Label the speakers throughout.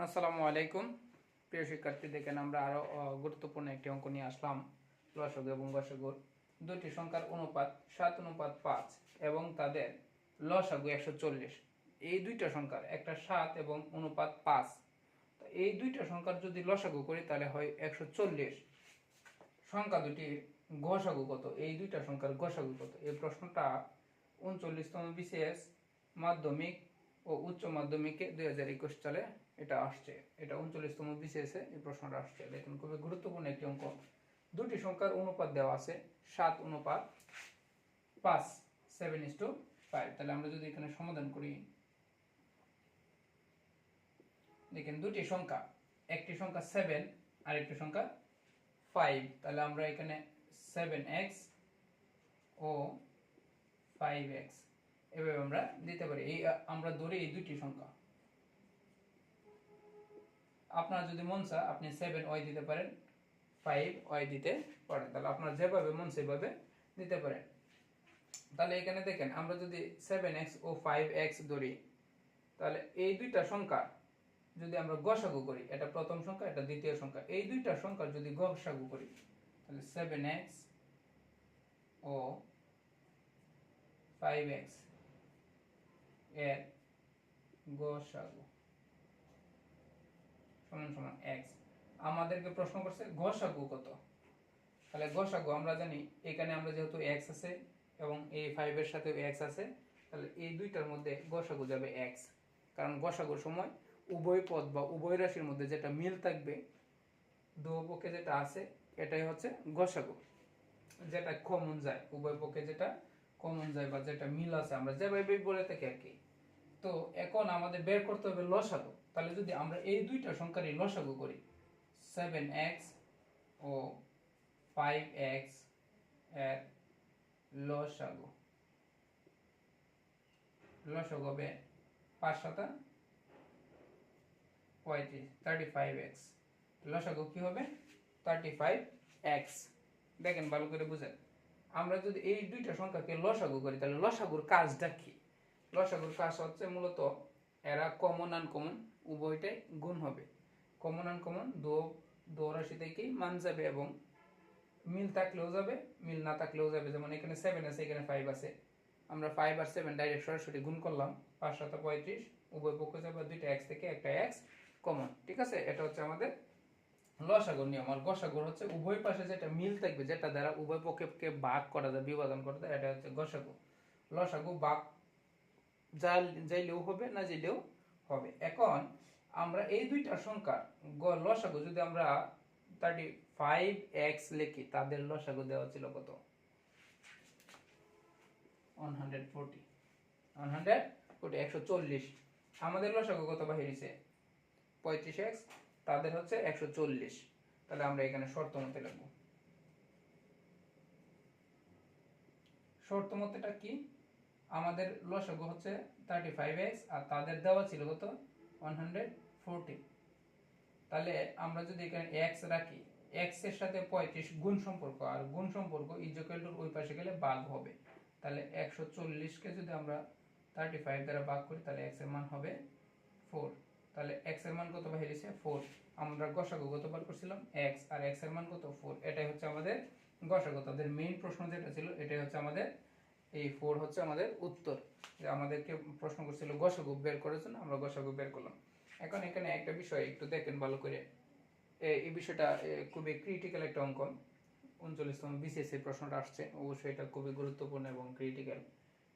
Speaker 1: আসসালামু আলাইকুম প্রিয় শিক্ষার্থী, দেখেন আমরা আরো গুরুত্বপূর্ণ একটি অঙ্ক নিয়ে আসলাম। লসাগু এবং গসাগুর দুটি সংখ্যার অনুপাত 7:5 এবং তাদের লসাগু 140। এই দুইটা সংখ্যার একটা 7 এবং অনুপাত 5, তো এই দুইটা সংখ্যার যদি লসাগু করি তাহলে হয় 140। সংখ্যা দুটির গসাগু কত, এই দুইটা সংখ্যার গসাগু কত? এই প্রশ্নটা 39তম বিসিএস মাধ্যমিক ও উচ্চ মাধ্যমিকে 2021 সালে এটা আসছে। এটা 39তম বিসিএস এই প্রশ্নটা আসছে। দেখুন, খুবই গুরুত্বপূর্ণ একটি অঙ্ক। দুটি সংখ্যার অনুপাত দেওয়া আছে 7:5, 7:5। তাহলে আমরা যদি এখানে সমাধান করি, দেখেন দুটি সংখ্যা, একটি সংখ্যা 7 আর একটি সংখ্যা 5। তাহলে আমরা এখানে 7x ও 5x এভাবে আমরা দিতে পারি। এই আমরা ধরি এই দুটি সংখ্যা। আপনার যদি মন চায় আপনি 7y দিতে পারেন, 5y দিতে পারেন। তাহলে আপনার যেভাবে মন সেভাবে দিতে পারেন। তাহলে এখানে দেখেন, আমরা যদি 7x ও 5x ধরি, তাহলে এই দুইটা সংখ্যা যদি আমরা গসাগু করি, এটা প্রথম সংখ্যা, এটা দ্বিতীয় সংখ্যা, এই দুইটা সংখ্যা যদি গসাগু করি তাহলে 7x ও 5x এর গসাগু সমান সমান x। আমাদেরকে প্রশ্ন করছে গসাগু কত। তাহলে গসাগু আমরা জানি, এখানে আমরা যেহেতু x আছে এবং এই 5 এর সাথে x আছে, তাহলে এই দুইটার মধ্যে গসাগু যাবে x। কারণ গসাগুর সময় উভয় পদ বা উভয় রাশির মধ্যে যেটা মিল থাকবে, দুই পক্ষে যেটা আছে, এটাই হচ্ছে গসাগু। যেটা কমন যায়, উভয় পক্ষে যেটা কমন যায় বা যেটা মিল আছে, আমরা যেভাবে বলে থাকি আর কি। তো এখন আমাদের বের করতে হবে লসাগু। তাহলে যদি আমরা এই দুইটা সংখ্যারই লসাগু করি, 7x ও 5x এর লসাগু হবে 5 7 35, 35x। লসাগু কি হবে? 35x। দেখেন ভালো করে বুঝেন, আমরা যদি এই দুইটা সংখ্যাকে লসাগু করি তাহলে লসাগুর কাজটা কি? লসাগুর কাজ হচ্ছে মূলত এরা কমন আনকমন উভয়টাই গুণ হবে। কমন আনকমন দো রাশি থেকেই মান যাবে এবং মিল থাকলেও যাবে, মিল না থাকলেও যাবে। যেমন এখানে 7 আছে, এখানে 5 আছে, আমরা 5 আর 7 ডাইরেক্ট সরাসরি গুণ করলাম, 5 7 35, উভয় পক্ষ যাবে দুইটা x থেকে একটা x কমন। ঠিক আছে, এটা হচ্ছে আমাদের লসাগুর নিয়ম। আর গসাগুর হচ্ছে উভয় পাশে যেটা মিল থাকবে, যেটা দ্বারা উভয় পক্ষকে ভাগ করা যায়, বিভাজন করা যায়, এটা হচ্ছে গসাগু। লসাগু ভাগ যাইলেও হবে, না যাইলেও হবে। এখন আমরা এই দুইটা সংখ্যার লসাগু যদি আমরা 35x লিখি, তাদের লসাগু দেওয়া ছিল কত? 140, 140। আমাদের লসাগু কত বাহির হয়েছে? 35x, তাদের হচ্ছে 140। তাহলে আমরা এখানে শর্ত মতে লিখব। শর্ত মতেটা কি? আমাদের লসাগু হচ্ছে 35x আর তাদের দেওয়া ছিল কত? 140। তাহলে আমরা যদি এখানে x রাখি, x এর সাথে 35 গুণ সম্পর্ক, আর গুণ সম্পর্ক ইকুয়াল টু ওই পাশে গেলে ভাগ হবে। তাহলে 140 কে যদি আমরা 35 দ্বারা ভাগ করি তাহলে x এর মান হবে 4। তাহলে x এর মান কত বাহির হয়েছে? 4। আমরা গসাগু কত বার করছিলাম? x, আর x এর মান কত? 4। এটাই হচ্ছে আমাদের গসাগু। তাদের মেইন প্রশ্ন যেটা ছিল, এটাই হচ্ছে আমাদের, এই 4 হচ্ছে আমাদের উত্তর। যে আমাদেরকে প্রশ্ন করছিল গসাগু বের করার জন্য, আমরা গসাগু বের করলাম। এখন এখানে একটা বিষয় একটু দেখেন ভালো করে। এই বিষয়টা খুবই ক্রিটিক্যাল একটা অঙ্ক। 39তম বিসিএস এর প্রশ্নটা আসছে, অবশ্যই এটা খুবই গুরুত্বপূর্ণ এবং ক্রিটিক্যাল।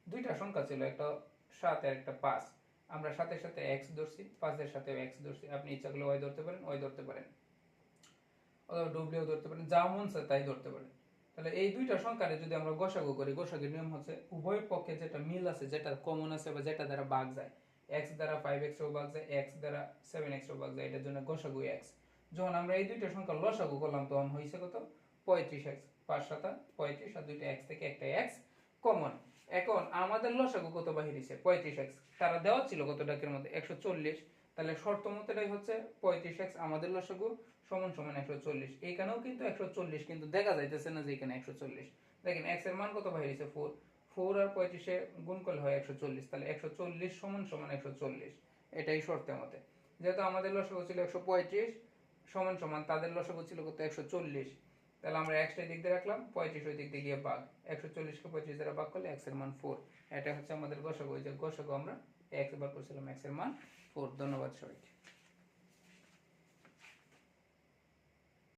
Speaker 1: দুইটা সংখ্যা ছিল, একটা 7 আর একটা 5। আমরা 7 এর সাথে x ধরছি, 5 এর সাথে x ধরছি। আপনি ইচ্ছা করলে y ধরতে পারেন, y ধরতে পারেন, অথবা ডব্লিউ ধরতে পারেন, যা মন চায় তাই ধরতে পারেন। তাহলে এই দুইটা সংখ্যারে যদি আমরা গসাগু করি, গসাগুর নিয়ম হচ্ছে উভয় পক্ষে যেটা মিল আছে, যেটা কমন আছে বা যেটা দ্বারা ভাগ যায়, x দ্বারা 5x ও ভাগ যায়, x দ্বারা 7x ও ভাগ যায়, এটার জন্য গসাগু x। যখন আমরা এই দুইটা সংখ্যা লসাগু করলাম তখন হইছে কত? 35x। 5 7 35, আর দুইটা x থেকে একটা x কমন। এখন আমাদের লসাগু কত বাহির হইছে? 35x। তারা দেওয়া ছিল কত ডাকের মধ্যে? 140। তাহলে শর্ত মতেটাই হচ্ছে 35x আমাদের লসাগু সমান সমান 140। এখানেও কিন্তু 140, কিন্তু দেখা যাইতেছে না যে এখানে 140। দেখেন x এর মান কত বাহির হইছে? 4। 4 আর 35 এ গুণ করলে হয় 140। তাহলে 140 সমান সমান 140, এটাই শর্তের মতে। যেহেতু আমাদের লসাগু ছিল 135 সমান সমান তাদের লসাগু ছিল কত 140, তাহলে আমরা এক্সটা দিক দিয়ে রাখলাম, 35 ওই দিক দিয়ে গিয়ে ভাগ, 140 কে 35 দ্বারা ভাগ করলে x এর মান 4। এটা হচ্ছে আমাদের গসাগু। ওই যে গসাগু আমরা x বার করছিলাম, x এর মান 4। ধন্যবাদ সবাইকে।